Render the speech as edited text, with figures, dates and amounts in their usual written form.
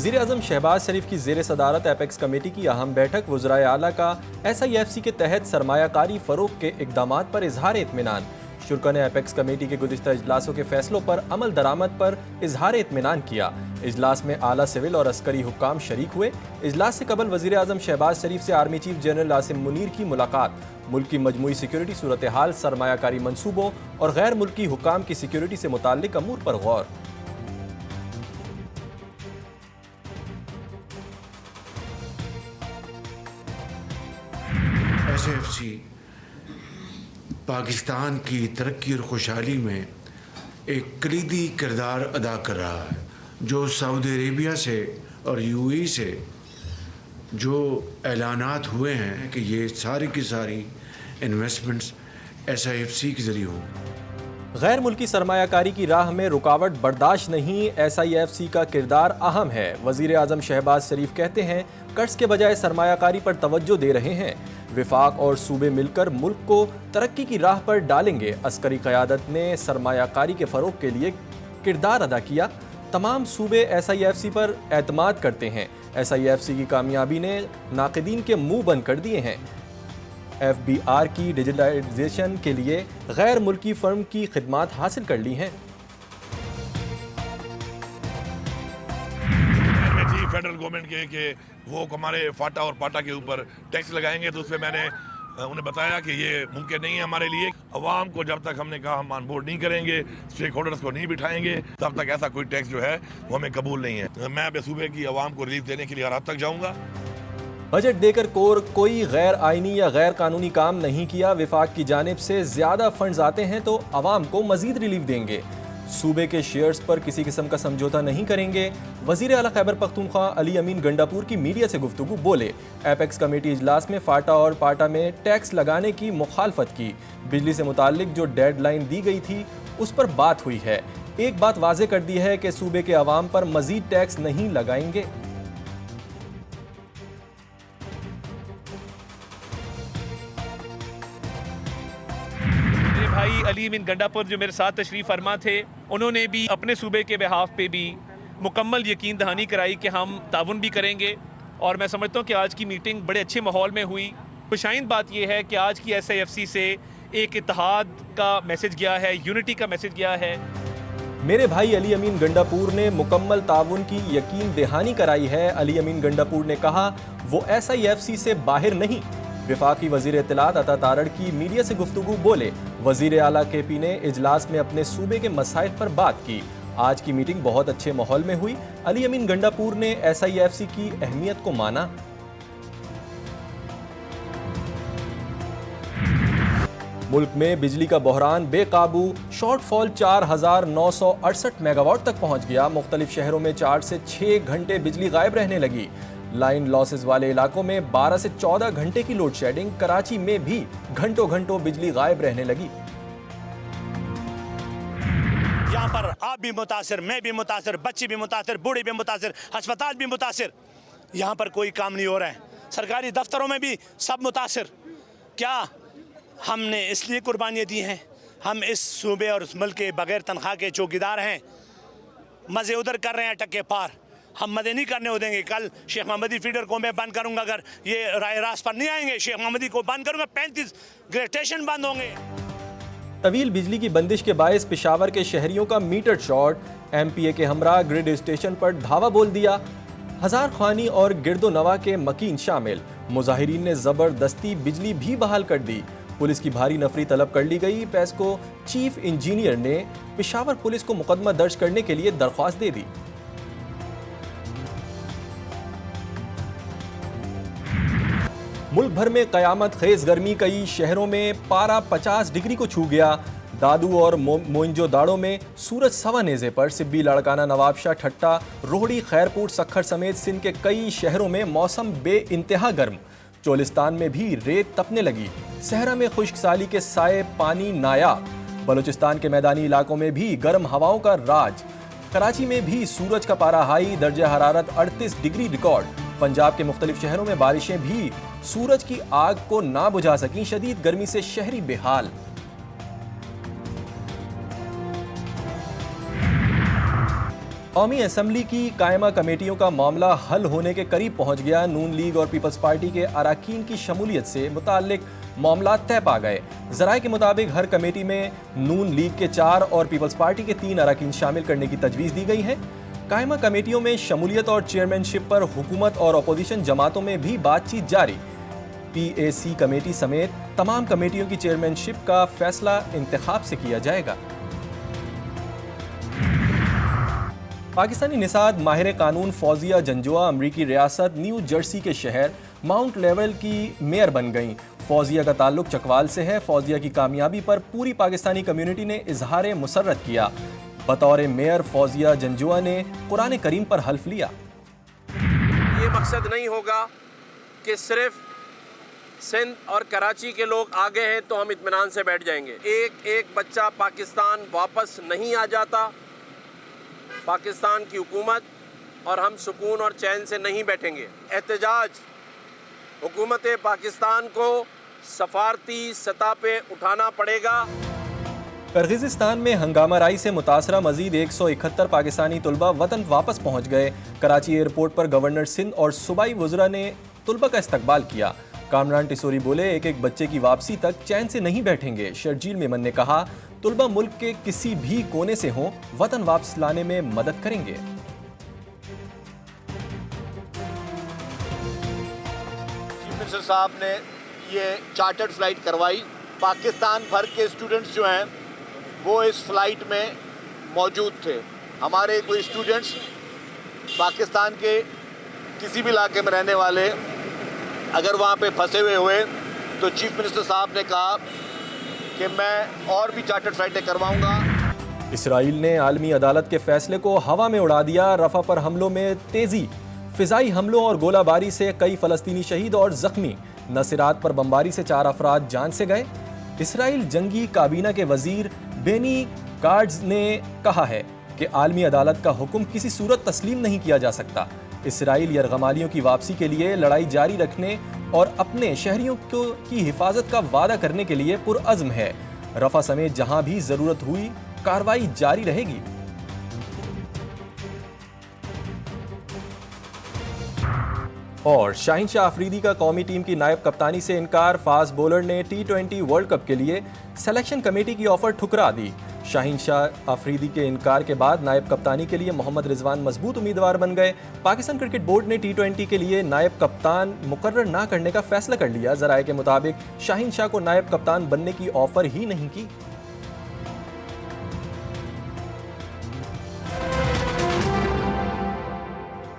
वज़ीर आज़म शहबाज शरीफ की ज़ेर सदारत एपेक्स कमेटी की अहम बैठक वज़राए आला का SIFC के तहत सरमायाकारी फ़रोग़ के इक़दामात पर इजहार इत्मीनान। शुरा ने एपेक्स कमेटी के गुज़िश्ता इजलासों के फ़ैसलों पर अमल दरामद पर इजहार इत्मीनान किया। इजलास में आला सिविल और अस्करी हुक्काम शरीक हुए। इजलास से कबल वज़ीर आज़म शहबाज शरीफ से army chief general Asim Munir की मुलाकात। मुल्क की मजमूई सिक्योरिटी सूरत हाल, सरमायाकारी मनसूबों और गैर मुल्की हुक्काम की सिक्योरिटी से मुताल्लिक़ अमूर पर गौर। SIFC पाकिस्तान की तरक्की और खुशहाली में एक कलीदी किरदार अदा कर रहा है। जो सऊदी अरेबिया से और UAE से जो ऐलानात हुए हैं कि ये सारी की सारी इन्वेस्टमेंट्स SIFC के ज़रिए हों। गैर मुल्की सरमायाकारी की राह में रुकावट बर्दाश्त नहीं, SIFC का किरदार अहम है। वज़ीर आज़म शहबाज शरीफ कहते हैं कर्ज के बजाय सरमायाकारी पर तवज्जो दे रहे हैं। विफाक और सूबे मिलकर मुल्क को तरक्की की राह पर डालेंगे। अस्करी क़यादत ने सरमायाकारी के फ़रोग़ के लिए किरदार अदा किया। तमाम सूबे SIFC पर एतमाद करते हैं। SIFC की कामयाबी ने नाक़िदीन के मुँह बंद कर दिए हैं। FBR की डिजिटलाइजेशन के लिए गैर मुल्की फर्म की खिदमात हासिल कर ली हैं। फेडरल गवर्नमेंट के वो हमारे फाटा और पाटा के ऊपर टैक्स लगाएंगे, तो उसमें मैंने उन्हें बताया कि ये मुमकिन नहीं है हमारे लिए। अवाम को जब तक हमने कहा हम ऑन बोर्ड नहीं करेंगे, स्टेक होल्डर्स को नहीं बिठाएंगे, तब तक ऐसा कोई टैक्स जो है वो हमें कबूल नहीं है। मैं अब सूबे की अवाम को रिलीफ देने के लिए हर हद तक जाऊँगा। बजट देकर कोई गैर आइनी या गैर कानूनी काम नहीं किया। विफाक की जानिब से ज़्यादा फंड्स आते हैं तो अवाम को मज़ीद रिलीफ देंगे। सूबे के शेयर्स पर किसी किस्म का समझौता नहीं करेंगे। वज़ीर आला खैबर पख्तूनख्वा अली अमीन गंडापुर की मीडिया से गुफ्तगू बोले। एपेक्स कमेटी इजलास में फाटा और पाटा में टैक्स लगाने की मुखालफत की। बिजली से मुताल्लिक जो डेडलाइन दी गई थी उस पर बात हुई है। एक बात वाज़े कर दी है कि सूबे के अवाम पर मज़ीद टैक्स नहीं लगाएंगे। भाई अली अमीन गंडापुर जो मेरे साथ तशरीफ़ फरमा थे, उन्होंने भी अपने सूबे के बिहाफ पे भी मुकम्मल यकीन दहानी कराई कि हम ताउन भी करेंगे। और मैं समझता हूँ कि आज की मीटिंग बड़े अच्छे माहौल में हुई। खुशाइंद बात यह है कि आज की SIFC से एक इत्तेहाद का मैसेज गया है, यूनिटी का मैसेज गया है। मेरे भाई अली अमीन गंडापुर ने मुकम्मल ताउन की यकीन दहानी कराई है। अली अमीन गंडापुर ने कहा वो SIFC से बाहर नहीं। विफाकी वज़ीर इत्तलात अता तारड़ की मीडिया से गुफ्तगू बोले। वज़ीर आला KP ने इजलास में अपने सूबे के मसाइल पर बात की। आज की मीटिंग बहुत अच्छे माहौल में हुई। अली अमीन गंडापुर ने SIFC की अहमियत को माना। मुल्क में बिजली का बहरान बेकाबू, शॉर्टफॉल 4,968 मेगावाट तक पहुंच गया। मुख्तलिफ शहरों में 4 से 6 घंटे बिजली गायब रहने लगी। लाइन लॉसेस वाले इलाकों में 12 से 14 घंटे की लोड शेडिंग। कराची में भी घंटों घंटों बिजली गायब रहने लगी। यहाँ पर आप भी मुतासिर, मैं भी मुतासिर, बच्चे भी मुतासिर, बूढ़े भी मुतासिर, अस्पताल भी मुतासिर। यहाँ पर कोई काम नहीं हो रहा है। सरकारी दफ्तरों में भी सब मुतासिर। क्या हमने इसलिए कुर्बानियाँ दी हैं? हम इस सूबे और इस मुल्क के बगैर तनख्वाह के चौकीदार हैं। मज़े उधर कर रहे हैं टक्के पार। हम मदे नहीं करने हो देंगे। कल शेख मोहम्मदी फीडर को मैं बंद करूंगा। अगर ये राय रास्त पर नहीं आएंगे, शेख मोहम्मदी को बंद करूंगा। 35 ग्रेड स्टेशन बंद होंगे। तवील बिजली की बंदिश के बायस पेशावर के शहरियों का मीटर शॉर्ट। MPA के हमरा ग्रिड स्टेशन पर धावा बोल दिया। हजार खानी और गिरदो नवा के मकीन शामिल। मुजाहिरीन ने जबरदस्ती बिजली भी बहाल कर दी। पुलिस की भारी नफरी तलब कर ली गई। पेस्को चीफ इंजीनियर ने पेशावर पुलिस को मुकदमा दर्ज करने के लिए दरख्वास्त दे दी। मुल्क भर में कयामत खेज गर्मी, कई शहरों में पारा 50 डिग्री को छू गया। दादू और मोइंजोदाड़ो में सूरज सवा नेज़े पर। सिब्बी, लाड़काना, नवाबशाह, ठट्टा, रोहड़ी, खैरपुर, सक्खर समेत सिंध के कई शहरों में मौसम बे इंतहा गर्म। चोलिस्तान में भी रेत तपने लगी। सहरा में खुश्क साली के साए पानी नायाब। बलूचिस्तान के मैदानी इलाकों में भी गर्म हवाओं का राज। कराची में भी सूरज का पारा हाई, दर्जा हरारत 38 डिग्री रिकॉर्ड। पंजाब के मुख्तलिफ शहरों में बारिशें भी सूरज की आग को ना बुझा सकी। शदीद गर्मी से शहरी बेहाल। कौमी असम्बली की कायमा कमेटियों का मामला हल होने के करीब पहुंच गया। नून लीग और पीपल्स पार्टी के अरकान की शमूलियत से मुताल्लिक मामला तय पा गए। जराए के मुताबिक हर कमेटी में नून लीग के 4 और पीपल्स पार्टी के 3 अरकान शामिल करने की तजवीज़ दी गई है। कायमा कमेटियों में शमूलियत और चेयरमैनशिप पर हुकूमत और अपोजिशन जमातों में भी बातचीत जारी। PAC कमेटी समेत तमाम कमेटियों की चेयरमैनशिप का फैसला इंतखाब से किया जाएगा। पाकिस्तानी निसाद माहिर कानून फौजिया जंजुआ अमरीकी रियासत न्यू जर्सी के शहर माउंट लेवल की मेयर बन गईं। फौजिया का ताल्लुक चकवाल से है। फौजिया की कामयाबी पर पूरी पाकिस्तानी कम्युनिटी ने इजहार मुसर्रत किया। बतौर मेयर फौजिया जंजुआ ने कुरान करीम पर हल्फ लिया। ये मकसद नहीं होगा कि सिर्फ सिंध और कराची के लोग आगे हैं तो हम इत्मीनान से बैठ जाएंगे। एक एक बच्चा पाकिस्तान वापस नहीं आ जाता। पाकिस्तान की हुकूमत और हम सुकून और चैन से नहीं बैठेंगे। एहतजाज हुकूमत पाकिस्तान को सफारती सतह पे उठाना पड़ेगा। किर्गिज़स्तान में हंगामाराई से मुतासरा मजीद 171 पाकिस्तानी तुलबा वतन वापस पहुंच गए। कराची एयरपोर्ट पर गवर्नर सिंध और सूबाई वज़रा ने तुलबा का इस्तकबाल किया। कामरान टिसोरी बोले, एक एक बच्चे की वापसी तक चैन से नहीं बैठेंगे। शर्जील मेमन ने कहा, तुलबा मुल्क के किसी भी कोने से हों, वतन वापस लाने में मदद करेंगे। चीफ मिनिस्टर साहब ने ये चार्टर्ड फ्लाइट करवाई। पाकिस्तान भर के स्टूडेंट्स जो हैं वो इस फ्लाइट में मौजूद थे। हमारे कोई स्टूडेंट्स पाकिस्तान के किसी भी इलाके में रहने वाले अगर वहाँ पे फंसे हुए तो चीफ मिनिस्टर साहब ने कहा कि मैं और भी चार्टर्ड फ्लाइटें करवाऊंगा। इसराइल ने आलमी अदालत के फैसले को हवा में उड़ा दिया। रफा पर हमलों में तेजी, फिजाई हमलों और गोलाबारी से कई फलस्तीनी शहीद और जख्मी। नसीरात पर बमबारी से 4 अफराद जान से गए। इसराइल जंगी काबीना के वजीर बेनी गाट्ज ने कहा है कि आलमी अदालत का हुक्म किसी सूरत तस्लीम नहीं किया जा सकता। इसराइल यरगमालियों की वापसी के लिए लड़ाई जारी रखने और अपने शहरियों की हिफाजत का वादा करने के लिए पुरअज़्म है। रफा समेत जहां भी जरूरत हुई कार्रवाई जारी रहेगी। और शाहीन शाह अफरीदी का कौमी टीम की नायब कप्तानी से इनकार। फास्ट बॉलर ने T20 वर्ल्ड कप के लिए सिलेक्शन कमेटी की ऑफर ठुकरा दी। शाहीन शाह अफरीदी के इनकार के बाद नायब कप्तानी के लिए मोहम्मद रिजवान मजबूत उम्मीदवार बन गए। पाकिस्तान क्रिकेट बोर्ड ने T20 के लिए नायब कप्तान मुकर्रर ना करने का फैसला कर लिया। जराये के मुताबिक शाहीन शाह को नायब कप्तान बनने की ऑफर ही नहीं की।